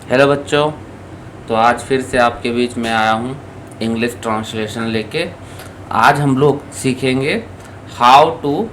Hello बच्चों। तो आज फिर से आपके बीच में आया हूँ इंग्लिश ट्रांसलेशन लेके। आज हम लोग सीखेंगे हाउ टू,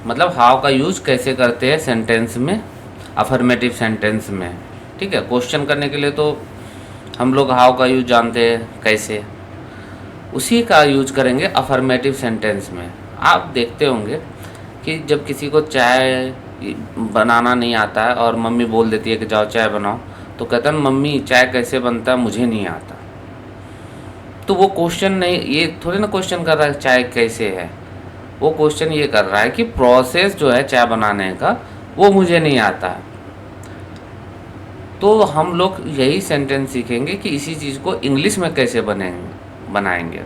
मतलब हाउ का यूज कैसे करते हैं सेंटेंस में, अफर्मेटिव सेंटेंस में। ठीक है, क्वेश्चन करने के लिए तो हम लोग हाउ का यूज जानते हैं कैसे, उसी का यूज करेंगे अफर्मेटिव सेंटेंस में। आप देखते होंगे कि जब किसी को चाय बनाना नहीं आता है और मम्मी बोल देती है कि जाओ चाय बनाओ, तो कहता है मम्मी चाय कैसे बनता है मुझे नहीं आता। तो वो क्वेश्चन नहीं, ये थोड़ी ना क्वेश्चन कर रहा है चाय कैसे है, वो क्वेश्चन ये कर रहा है कि प्रोसेस जो है चाय बनाने का वो मुझे नहीं आता है। तो हम लोग यही सेंटेंस सीखेंगे कि इसी चीज़ को इंग्लिश में कैसे बनाएंगे।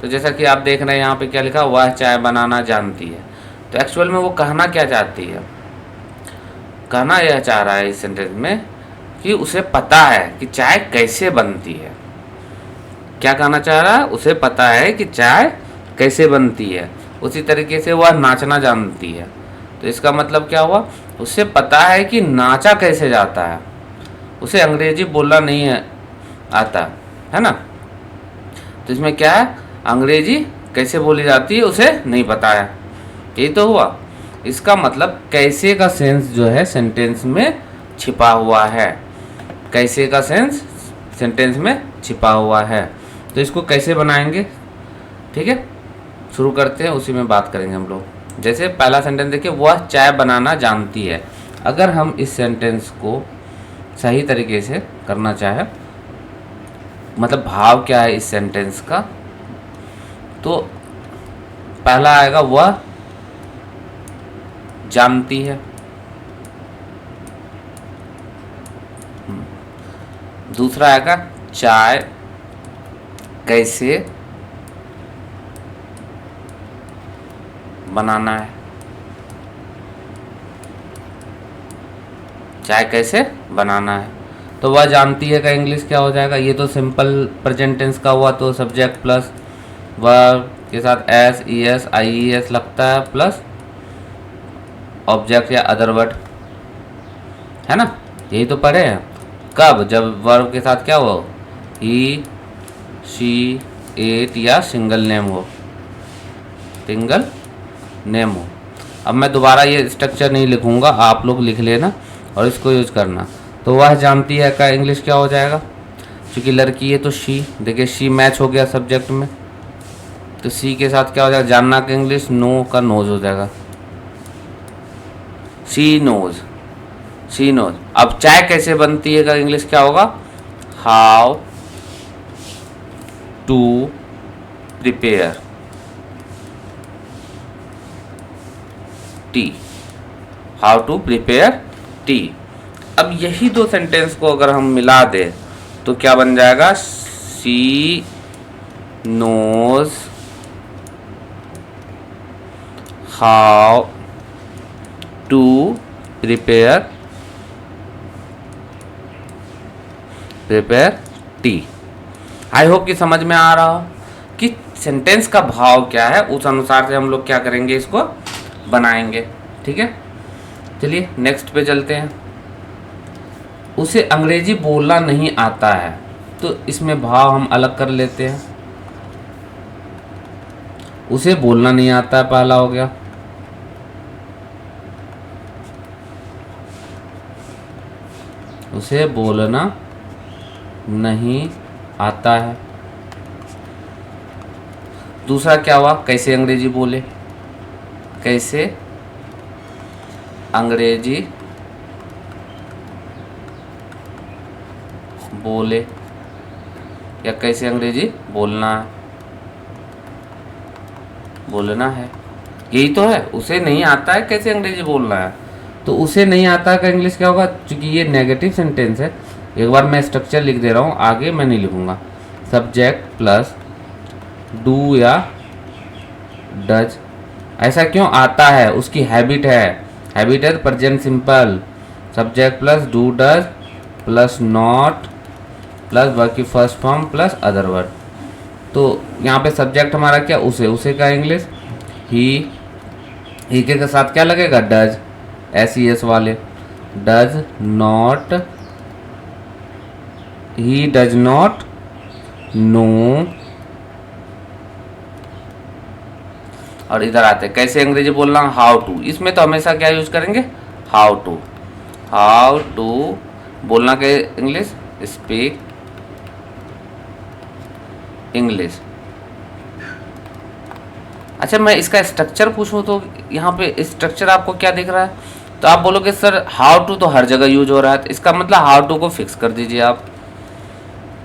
तो जैसा कि आप देख रहे हैं यहाँ पे क्या लिखा, वह चाय बनाना जानती है। तो एक्चुअल में वो कहना क्या चाहती है, कहना यह चाह रहा है इस सेंटेंस में कि उसे पता है कि चाय कैसे बनती है। क्या कहना चाह रहा है, उसे पता है कि चाय कैसे बनती है। उसी तरीके से वह नाचना जानती है। तो इसका मतलब क्या हुआ, उसे पता है कि नाचा कैसे जाता है। उसे अंग्रेजी बोलना नहीं है आता, है ना। तो इसमें क्या है, अंग्रेजी कैसे बोली जाती है उसे नहीं पता है, यही तो हुआ। इसका मतलब कैसे का सेंस जो है सेंटेंस में छिपा हुआ है, कैसे का सेंस सेंटेंस में छिपा हुआ है। तो इसको कैसे बनाएंगे, ठीक है, शुरू करते हैं, उसी में बात करेंगे हम लोग। जैसे पहला सेंटेंस देखिए, वह चाय बनाना जानती है। अगर हम इस सेंटेंस को सही तरीके से करना चाहें, मतलब भाव क्या है इस सेंटेंस का, तो पहला आएगा वह जानती है, दूसरा आएगा चाय कैसे बनाना है, चाय कैसे बनाना है। तो वह जानती है का इंग्लिश क्या हो जाएगा, ये तो सिंपल प्रेजेंट टेंस का हुआ, तो सब्जेक्ट प्लस वर्ब के साथ S E S I E S लगता है, प्लस ऑब्जेक्ट या अदर वर्ड, है ना। यही तो पढ़े हैं। कब, जब वर्ब के साथ क्या हो, ही शी इट या सिंगल नेम हो, सिंगल नेम हो। अब मैं दोबारा ये स्ट्रक्चर नहीं लिखूंगा, आप लोग लिख लेना और इसको यूज करना। तो वह जानती है का इंग्लिश क्या हो जाएगा, क्योंकि लड़की है तो शी, देखिए शी मैच हो गया सब्जेक्ट में, तो सी के साथ क्या हो जाएगा, जानना का इंग्लिश नो का नोज हो जाएगा, शी नोज, शी नोज। अब चाय कैसे बनती है का इंग्लिश क्या होगा, how to prepare tea, how to prepare tea. अब यही दो सेंटेंस को अगर हम मिला दें तो क्या बन जाएगा, she knows how to prepare tea. I hope कि समझ में आ रहा हो कि सेंटेंस का भाव क्या है, उस अनुसार से हम लोग क्या करेंगे, इसको बनाएंगे। ठीक है, चलिए नेक्स्ट पे चलते हैं। उसे अंग्रेजी बोलना नहीं आता है, तो इसमें भाव हम अलग कर लेते हैं। उसे बोलना नहीं आता है पहला हो गया, उसे बोलना नहीं आता है। दूसरा क्या हुआ, कैसे अंग्रेजी बोले, कैसे अंग्रेजी बोले, या कैसे अंग्रेजी बोलना है, बोलना है, यही तो है। उसे नहीं आता है कैसे अंग्रेजी बोलना है, तो उसे नहीं आता है का इंग्लिश क्या होगा, क्योंकि ये नेगेटिव सेंटेंस है। एक बार मैं स्ट्रक्चर लिख दे रहा हूँ, आगे मैं नहीं लिखूंगा। सब्जेक्ट प्लस डू या डज। ऐसा क्यों, आता है, उसकी हैबिट है, हैबिट है present simple. Subject plus do does plus not plus verb की first form plus other word. तो यहाँ पे सब्जेक्ट हमारा क्या, उसे का इंग्लिश ही के साथ क्या लगेगा, डज, एस ई एस वाले, does not he does not no, और इधर आते हैं कैसे अंग्रेजी बोलना, हाउ टू। इसमें तो हमेशा क्या यूज करेंगे, हाउ टू। हाउ टू बोलना के इंग्लिश, स्पीक इंग्लिश। अच्छा, मैं इसका स्ट्रक्चर पूछूं तो यहाँ पे स्ट्रक्चर आपको क्या दिख रहा है, तो आप बोलोगे सर हाउ टू तो हर जगह यूज हो रहा है, तो इसका मतलब हाउ टू को फिक्स कर दीजिए आप।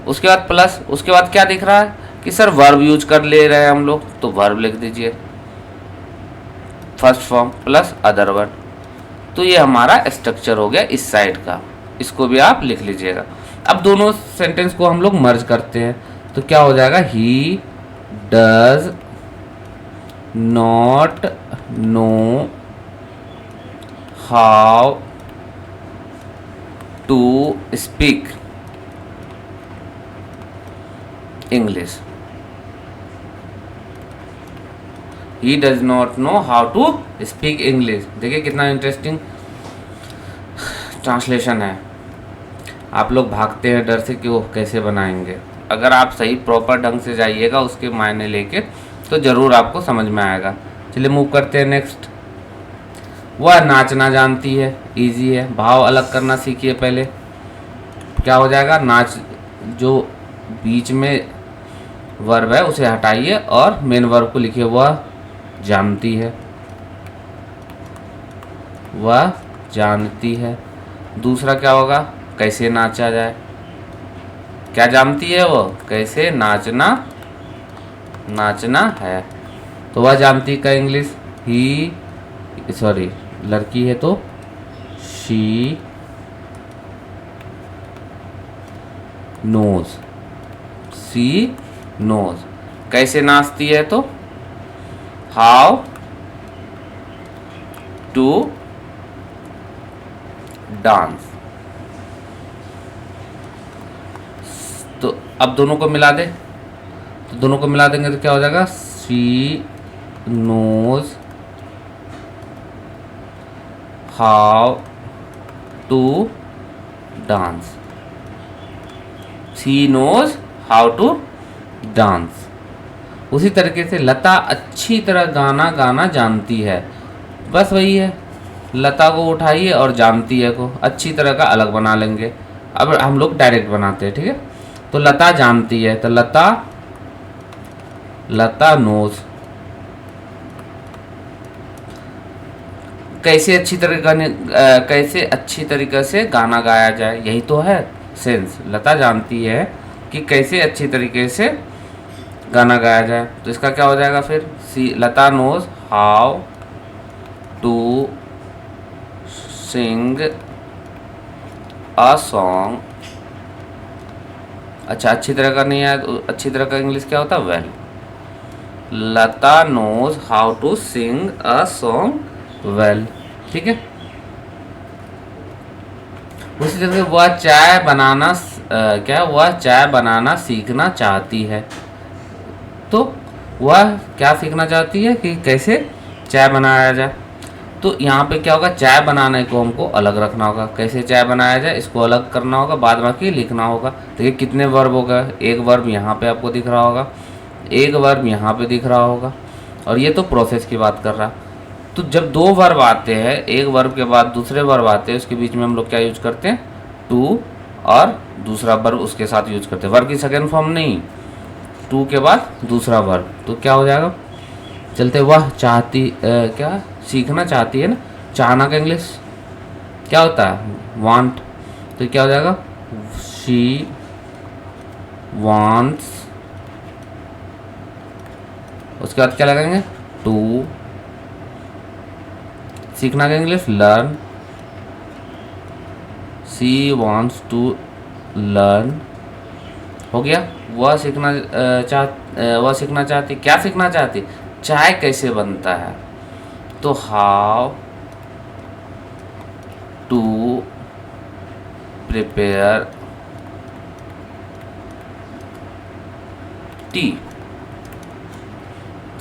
उसके बाद प्लस, उसके बाद क्या दिख रहा है कि सर वर्ब यूज कर ले रहे हैं हम लोग, तो वर्ब लिख दीजिए first form plus other word. तो ये हमारा स्ट्रक्चर हो गया इस साइड का, इसको भी आप लिख लीजिएगा। अब दोनों सेंटेंस को हम लोग मर्ज करते हैं, तो क्या हो जाएगा, he does not know how to speak English. He does not know how to speak English. देखिए कितना इंटरेस्टिंग ट्रांसलेशन है। आप लोग भागते हैं डर से कि वो कैसे बनाएंगे, अगर आप सही प्रॉपर ढंग से जाइएगा उसके मायने लेके तो ज़रूर आपको समझ में आएगा। चलिए मूव करते हैं नेक्स्ट। वह नाचना जानती है, इजी है। भाव अलग करना सीखिए पहले। क्या हो जाएगा, नाच जो बीच में वर्ब है उसे हटाइए और मेन वर्ब को लिखिए, वह जानती है, वह जानती है। दूसरा क्या होगा, कैसे नाचा जाए। क्या जानती है वो, कैसे नाचना, नाचना है। तो वह जानती का इंग्लिश ही, सॉरी लड़की है तो शी नोज, सी नोज। कैसे नाचती है तो हाउ टू डांस। तो अब दोनों को मिला दे, तो दोनों को मिला देंगे तो क्या हो जाएगा, she knows how to dance, she knows how to dance. उसी तरीके से लता अच्छी तरह गाना गाना जानती है, बस वही है, लता को उठाइए और जानती है को अच्छी तरह का अलग बना लेंगे। अब हम लोग डायरेक्ट बनाते हैं, ठीक है। तो लता जानती है, तो लता, लता नोज। कैसे अच्छी तरह कैसे अच्छी तरीके से गाना गाया जाए, यही तो है सेंस। लता जानती है कि कैसे अच्छी तरीके से गाना गाया जाए, तो इसका क्या हो जाएगा फिर, she Lata knows how to sing a song. अच्छा, अच्छी तरह का नहीं आया तो अच्छी तरह का इंग्लिश क्या होता है, well. Lata knows how to sing a song well, ठीक है। उसी तरह से वह चाय बनाना क्या, वह चाय बनाना सीखना चाहती है। तो वह क्या सीखना चाहती है कि कैसे चाय बनाया जाए। तो यहाँ पे क्या होगा, चाय बनाने को हमको अलग रखना होगा, कैसे चाय बनाया जाए इसको अलग करना होगा, बाद बाकी लिखना होगा। देखिए कितने वर्ब हो गए, एक वर्ब यहाँ पे आपको दिख रहा होगा, एक वर्ब यहाँ पे दिख रहा होगा, और ये तो प्रोसेस की बात कर रहा। तो जब दो वर्ब आते हैं, एक वर्ब के बाद दूसरे वर्ब आते हैं, उसके बीच में हम लोग क्या यूज करते हैं, टू, और दूसरा वर्ब उसके साथ यूज करते हैं। वर्ब की सेकेंड फॉर्म नहीं, टू के बाद दूसरा वर्ब। तो क्या हो जाएगा, चलते वह चाहती क्या सीखना चाहती है ना, चाहना का इंग्लिश क्या होता है, वांट। तो क्या हो जाएगा, शी वांट्स। उसके बाद क्या लगाएंगे, टू। सीखना का English learn, she wants to learn. हो गया। वह सीखना चाहती, क्या सीखना चाहती, चाय कैसे बनता है। तो हाउ टू प्रिपेयर टी।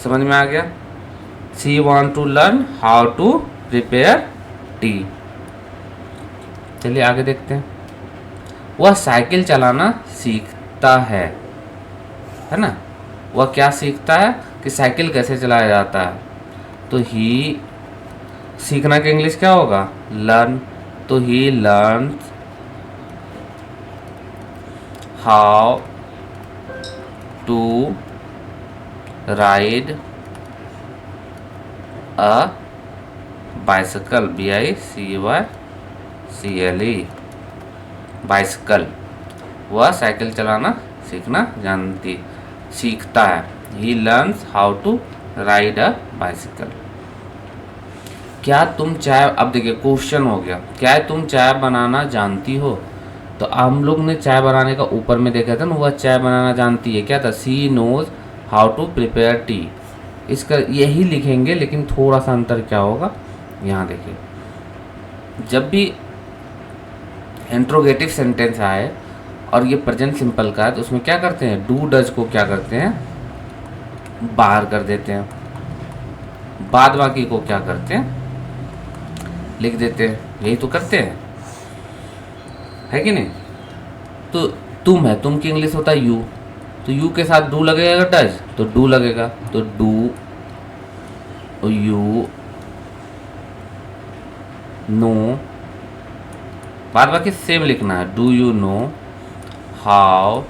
समझ में आ गया। She want to learn how to prepare tea. चलिए आगे देखते हैं। वह साइकिल चलाना सीखता है ना। वह क्या सीखता है कि साइकिल कैसे चलाया जाता है। तो ही, सीखना का इंग्लिश क्या होगा, लर्न। तो he learns how to ride a bicycle, BICYCLE, bicycle. वह साइकिल चलाना सीखता है। He learns how to ride a bicycle. क्या तुम चाय, अब देखिए क्वेश्चन हो गया, क्या तुम चाय बनाना जानती हो। तो हम लोग ने चाय बनाने का ऊपर में देखा था ना, वह चाय बनाना जानती है, क्या था, she knows how to prepare tea. इसका यही लिखेंगे, लेकिन थोड़ा सा अंतर क्या होगा, यहाँ देखिए, जब भी इंट्रोगेटिव सेंटेंस आए और ये प्रेजेंट सिंपल का है, तो उसमें क्या करते हैं, डू डज को क्या करते हैं, बाहर कर देते हैं, बाद बाकी को क्या करते हैं, लिख देते हैं। यही तो करते हैं, है कि नहीं। तो तुम है, तुम की इंग्लिश होता है यू, तो यू के साथ डू लगेगा, डज तो डू लगेगा, तो डू यू नो, बाद बाकी सेम लिखना है, do you know how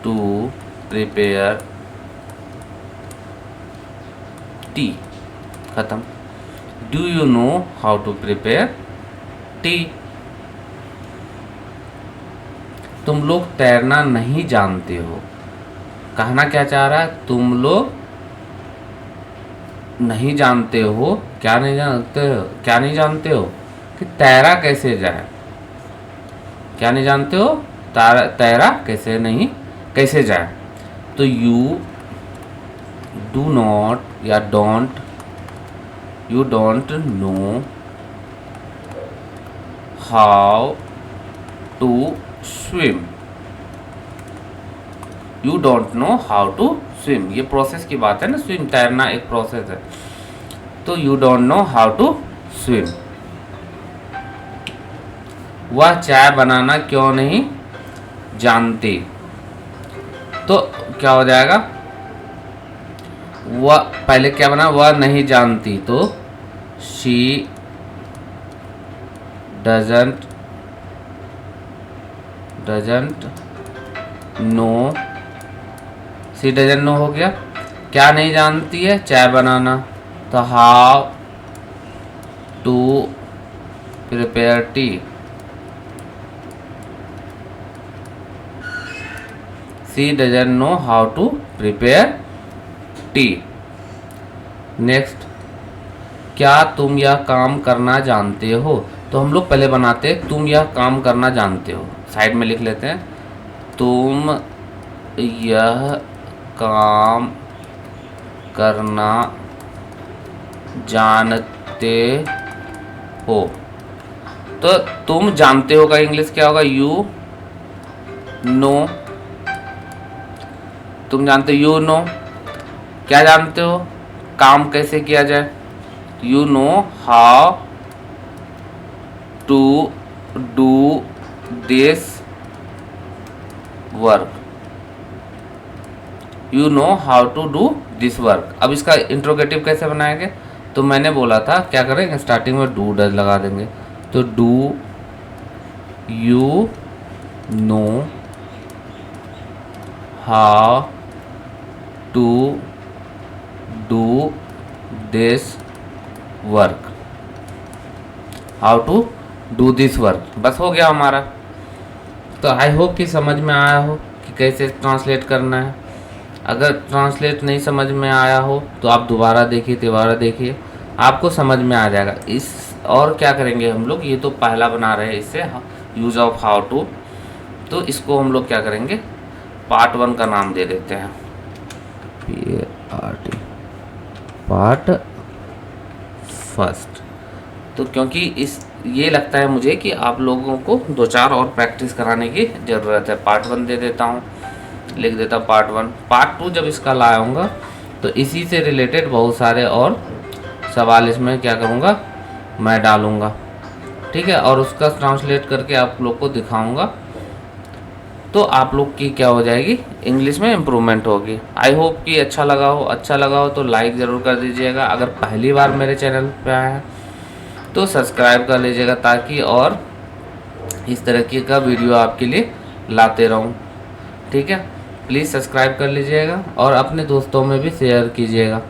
to prepare tea, खत्म। Do you know how to prepare tea. तुम लोग तैरना नहीं जानते हो। कहना क्या चाह रहा है, तुम लोग नहीं जानते हो, क्या नहीं जानते हो कि तैरा कैसे जाए। क्या नहीं जानते हो, तैरा कैसे जाए। तो यू डू नॉट या don't, you don't know how to swim. You don't know how to swim, ये प्रोसेस की बात है ना, स्विम तैरना एक प्रोसेस है। तो you don't know how to swim. वह चाय बनाना क्यों नहीं जानती। तो क्या हो जाएगा, वह पहले क्या बना, वह नहीं जानती, तो she doesn't know, she doesn't know हो गया। क्या नहीं जानती है, चाय बनाना, तो how to prepare tea. She doesn't know how to prepare tea. Next, क्या तुम यह काम करना जानते हो। तो हम लोग पहले बनाते तुम यह काम करना जानते हो, साइड में लिख लेते हैं, तुम यह काम करना जानते हो। तो तुम जानते हो का इंग्लिश क्या होगा, यू नो। तुम जानते हो, यू नो। क्या जानते हो, काम कैसे किया जाए, you know how to do this work. You know how to do this work. अब इसका इंट्रोगेटिव कैसे बनाएंगे, तो मैंने बोला था क्या करेंगे, स्टार्टिंग में डू डज लगा देंगे, तो do you know how to do this work, how to do this work, बस हो गया हमारा। तो आई होप कि समझ में आया हो कि कैसे ट्रांसलेट करना है। अगर ट्रांसलेट नहीं समझ में आया हो तो आप दोबारा देखिए, आपको समझ में आ जाएगा। इस और क्या करेंगे हम लोग, ये तो पहला बना रहे हैं, इससे यूज ऑफ हाउ टू, तो इसको हम लोग क्या करेंगे, पार्ट 1 का नाम दे देते हैं, PART, पार्ट फर्स्ट। तो क्योंकि ये लगता है मुझे कि आप लोगों को 2-4 और प्रैक्टिस कराने की ज़रूरत है। पार्ट 1 दे देता हूँ, लिख देता पार्ट 1। पार्ट 2 जब इसका लाऊंगा तो इसी से रिलेटेड बहुत सारे और सवाल इसमें क्या करूँगा, मैं डालूँगा। ठीक है, और उसका ट्रांसलेट करके आप लोग को दिखाऊंगा, तो आप लोग की क्या हो जाएगी, इंग्लिश में इम्प्रूवमेंट होगी। आई होप कि अच्छा लगा हो तो लाइक ज़रूर कर दीजिएगा। अगर पहली बार मेरे चैनल पे आया है तो सब्सक्राइब कर लीजिएगा, ताकि और इस तरह का वीडियो आपके लिए लाते रहूं। ठीक है, प्लीज़ सब्सक्राइब कर लीजिएगा और अपने दोस्तों में भी शेयर कीजिएगा।